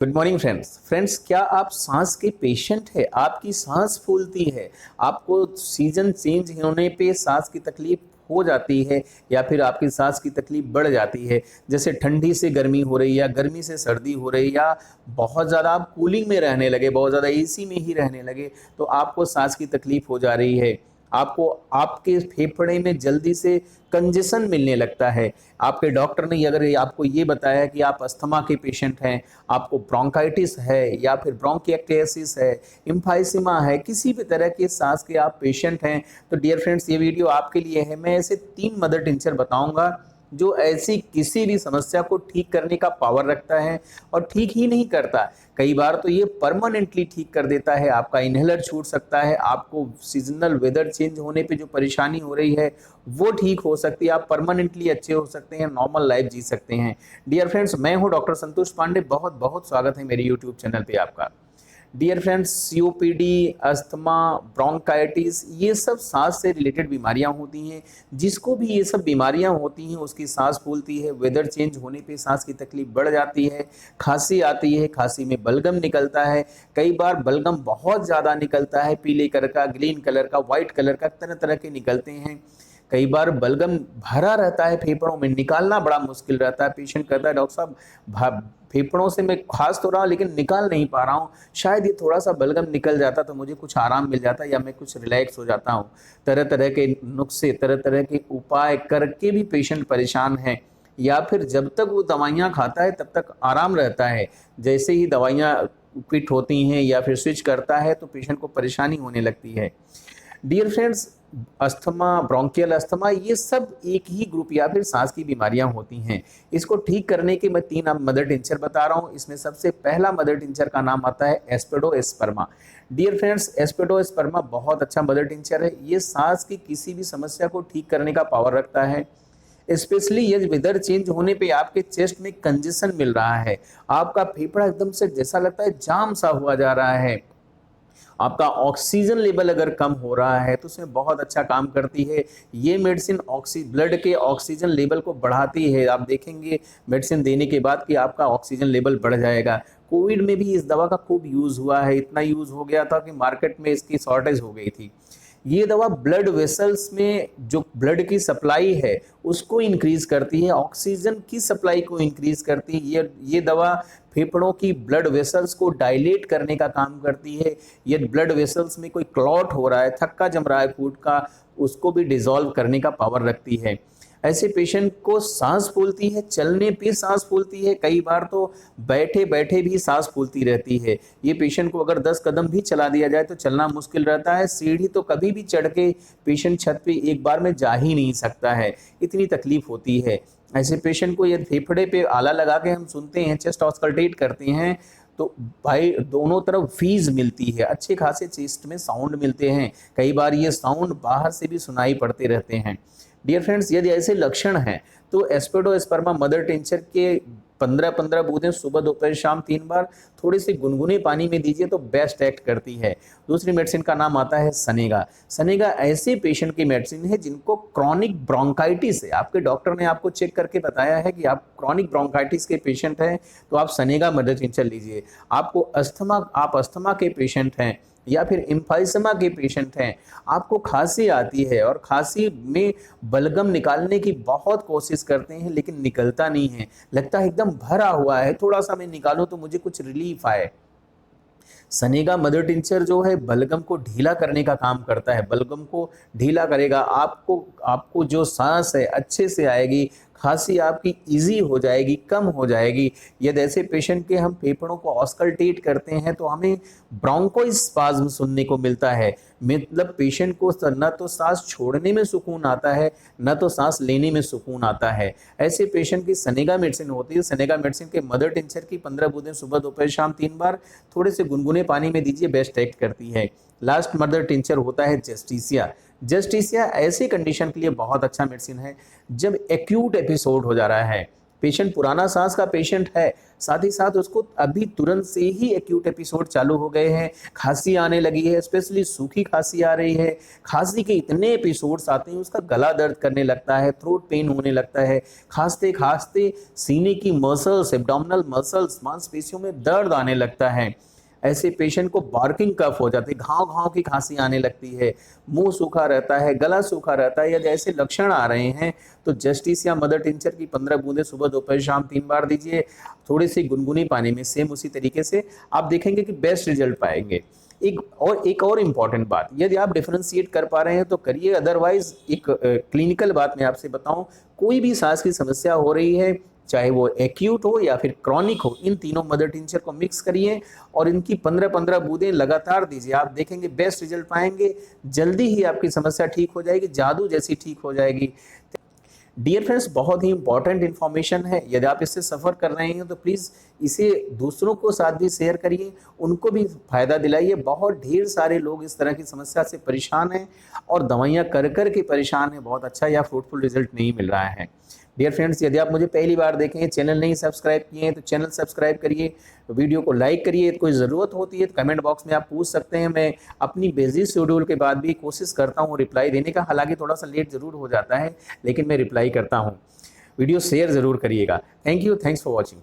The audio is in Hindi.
गुड मॉर्निंग फ्रेंड्स, क्या आप सांस के पेशेंट है? आपकी सांस फूलती है, आपको सीजन चेंज होने पे सांस की तकलीफ हो जाती है या फिर आपकी सांस की तकलीफ बढ़ जाती है। जैसे ठंडी से गर्मी हो रही या गर्मी से सर्दी हो रही या बहुत ज़्यादा आप कूलिंग में रहने लगे, बहुत ज़्यादा एसी में ही रहने लगे, तो आपको सांस की तकलीफ हो जा रही है। आपको आपके फेफड़े में जल्दी से कंजेशन मिलने लगता है। आपके डॉक्टर ने अगर आपको ये बताया कि आप अस्थमा के पेशेंट हैं, आपको ब्रोंकाइटिस है या फिर ब्रोंकिएक्टेसिस है, एम्फाइसीमा है, किसी भी तरह के सांस के आप पेशेंट हैं, तो डियर फ्रेंड्स ये वीडियो आपके लिए है। मैं ऐसे 3 मदर टिंचर बताऊंगा जो ऐसी किसी भी समस्या को ठीक करने का पावर रखता है और ठीक ही नहीं करता, कई बार तो ये परमानेंटली ठीक कर देता है। आपका इनहेलर छूट सकता है, आपको सीजनल वेदर चेंज होने पे जो परेशानी हो रही है वो ठीक हो सकती है, आप परमानेंटली अच्छे हो सकते हैं, नॉर्मल लाइफ जी सकते हैं। डियर फ्रेंड्स, मैं हूं डॉक्टर संतोष पांडे, बहुत बहुत स्वागत है मेरे यूट्यूब चैनल पे आपका। Dear friends, COPD, asthma, bronchitis, ये सब सांस से रिलेटेड बीमारियां होती हैं। जिसको भी ये सब बीमारियां होती हैं उसकी सांस फूलती है, वेदर चेंज होने पे सांस की तकलीफ बढ़ जाती है, खांसी आती है, खांसी में बलगम निकलता है, कई बार बलगम बहुत ज़्यादा निकलता है, पीले कलर का, ग्रीन कलर का, व्हाइट कलर का, तरह तरह के निकलते हैं। कई बार बलगम भरा रहता है फेफड़ों में, निकालना बड़ा मुश्किल रहता है। पेशेंट कहता है डॉक्टर साहब फेफड़ों से मैं खांस तो रहा हूँ लेकिन निकाल नहीं पा रहा हूँ, शायद ये थोड़ा सा बलगम निकल जाता तो मुझे कुछ आराम मिल जाता या मैं कुछ रिलैक्स हो जाता हूँ। तरह तरह के नुस्खे, तरह तरह के उपाय करके भी पेशेंट परेशान है, या फिर जब तक वो दवाइयाँ खाता है तब तक आराम रहता है, जैसे ही दवाइयाँ क्विट होती हैं या फिर स्विच करता है तो पेशेंट को परेशानी होने लगती है। Dear friends, asthma, bronchial asthma, ये सब एक ही ग्रुप या फिर सांस की बीमारियां होती हैं। इसको ठीक करने के मैं 3 मदर टिंचर बता रहा हूं। इसमें सबसे पहला मदर टिंचर का नाम आता है एस्पेडोस्पर्मा। डियर फ्रेंड्स, एस्पेडोस्पर्मा बहुत अच्छा मदर टिंचर है। ये सांस की किसी भी समस्या को ठीक करने का पावर रखता है। स्पेशली ये वेदर चेंज होने पे आपके चेस्ट में कंजेशन मिल रहा है, आपका फेफड़ा एकदम से जैसा लगता है जाम सा हुआ जा रहा है, आपका ऑक्सीजन लेवल अगर कम हो रहा है तो उसमें बहुत अच्छा काम करती है। ये मेडिसिन ब्लड के ऑक्सीजन लेवल को बढ़ाती है। आप देखेंगे मेडिसिन देने के बाद कि आपका ऑक्सीजन लेवल बढ़ जाएगा। कोविड में भी इस दवा का खूब यूज़ हुआ है, इतना यूज़ हो गया था कि मार्केट में इसकी शॉर्टेज हो गई थी। ये दवा ब्लड वेसल्स में जो ब्लड की सप्लाई है उसको इंक्रीज करती है, ऑक्सीजन की सप्लाई को इंक्रीज करती है। ये दवा फेफड़ों की ब्लड वेसल्स को डायलेट करने का काम करती है। ये ब्लड वेसल्स में कोई क्लॉट हो रहा है, थक्का जम रहा है फूड का, उसको भी डिसॉल्व करने का पावर रखती है। ऐसे पेशेंट को सांस फूलती है, चलने पे सांस फूलती है, कई बार तो बैठे बैठे भी सांस फूलती रहती है। ये पेशेंट को अगर 10 कदम भी चला दिया जाए तो चलना मुश्किल रहता है, सीढ़ी तो कभी भी चढ़ के पेशेंट छत पे एक बार में जा ही नहीं सकता है, इतनी तकलीफ होती है। ऐसे पेशेंट को ये फेफड़े पे आला लगा के हम सुनते हैं, चेस्ट ऑस्कल्टेट करते हैं, तो भाई दोनों तरफ फीज मिलती है, अच्छे खासे चेस्ट में साउंड मिलते हैं, कई बार ये साउंड बाहर से भी सुनाई पड़ते रहते हैं। डियर फ्रेंड्स, यदि ऐसे लक्षण हैं तो एस्पेडोस्पर्मा मदर टिंचर के 15-15 बूंदें सुबह दोपहर शाम 3 बार थोड़े से गुनगुने पानी में दीजिए तो बेस्ट एक्ट करती है। दूसरी मेडिसिन का नाम आता है सनेगा। सनेगा ऐसे पेशेंट की मेडिसिन है जिनको क्रॉनिक ब्रोंकाइटिस है, आपके डॉक्टर ने आपको चेक करके बताया है कि आप क्रॉनिक ब्रोंकाइटिस के पेशेंट हैं तो आप सनेगा मदर टिंचर लीजिए। आप अस्थमा के पेशेंट हैं या फिर एम्फाइसमा के पेशेंट हैं, आपको खांसी आती है और खांसी में बलगम निकालने की बहुत कोशिश करते हैं लेकिन निकलता नहीं है, लगता है एकदम भरा हुआ है, थोड़ा सा मैं निकालूं तो मुझे कुछ रिलीफ आए। सनेगा मदर टिंचर जो है बलगम को ढीला करने का काम करता है, बलगम को ढीला करेगा, आपको आपको जो सांस है अच्छे से आएगी, खांसी आपकी इजी हो जाएगी, कम हो जाएगी। यदि ऐसे पेशेंट के हम फेफड़ों को ऑस्कल्टेट करते हैं तो हमें ब्रोंकोस्पाज्म सुनने को मिलता है, मतलब पेशेंट को न तो सांस छोड़ने में सुकून आता है न तो सांस लेने में सुकून आता है। ऐसे पेशेंट की सनेगा मेडिसिन होती है। सनेगा मेडिसिन के मदर टिंचर की 15 बूंदें सुबह दोपहर शाम 3 बार थोड़े से गुनगुने पानी में दीजिए, बेस्ट एक्ट करती है। लास्ट मदर टिंचर होता है जस्टिसिया। जस्टिसिया ऐसी कंडीशन के लिए बहुत अच्छा मेडिसिन है जब एक्यूट एपिसोड हो जा रहा है, पेशेंट पुराना सांस का पेशेंट है, साथ ही साथ उसको अभी तुरंत से ही एक्यूट एपिसोड चालू हो गए हैं, खांसी आने लगी है, स्पेशली सूखी खांसी आ रही है, खांसी के इतने एपिसोड्स आते हैं, उसका गला दर्द करने लगता है, थ्रोट पेन होने लगता है, खांसते खांसते सीने की मसल्स, एब्डोमिनल मसल्स, मांसपेशियों में दर्द आने लगता है। ऐसे पेशेंट को बार्किंग कफ हो जाती है, घाव घाव की खांसी आने लगती है, मुंह सूखा रहता है, गला सूखा रहता है, यदि ऐसे लक्षण आ रहे हैं तो जस्टिस या मदर टिंचर की 15 बूंदें सुबह दोपहर शाम 3 बार दीजिए, थोड़ी सी गुनगुनी पानी में, सेम उसी तरीके से आप देखेंगे कि बेस्ट रिजल्ट पाएंगे। एक और इम्पॉर्टेंट बात, यदि आप डिफरेंशिएट कर पा रहे हैं तो करिए, अदरवाइज एक क्लिनिकल बात मैं आपसे बताऊं, कोई भी सांस की समस्या हो रही है, चाहे वो एक्यूट हो या फिर क्रॉनिक हो, इन तीनों मदर टिंचर को मिक्स करिए और इनकी 15-15 बूंदें लगातार दीजिए, आप देखेंगे बेस्ट रिजल्ट पाएंगे, जल्दी ही आपकी समस्या ठीक हो जाएगी, जादू जैसी ठीक हो जाएगी। डियर फ्रेंड्स, बहुत ही इंपॉर्टेंट इन्फॉर्मेशन है, यदि आप इससे सफ़र कर रहे हैं तो प्लीज़ इसे दूसरों को साथ भी शेयर करिए, उनको भी फ़ायदा दिलाइए। बहुत ढेर सारे लोग इस तरह की समस्या से परेशान हैं और दवाइयाँ कर कर के परेशान हैं, बहुत अच्छा या फ्रूटफुल रिजल्ट नहीं मिल रहा है। डियर फ्रेंड्स, यदि आप मुझे पहली बार देखें, चैनल नहीं सब्सक्राइब किए हैं तो चैनल सब्सक्राइब करिए, वीडियो को लाइक करिए, कोई ज़रूरत होती है तो कमेंट बॉक्स में आप पूछ सकते हैं, मैं अपनी बिजी शेड्यूल के बाद भी कोशिश करता हूँ रिप्लाई देने का, हालांकि थोड़ा सा लेट ज़रूर हो जाता है लेकिन मैं रिप्लाई करता हूँ। वीडियो शेयर ज़रूर करिएगा। Thank you, thanks for watching.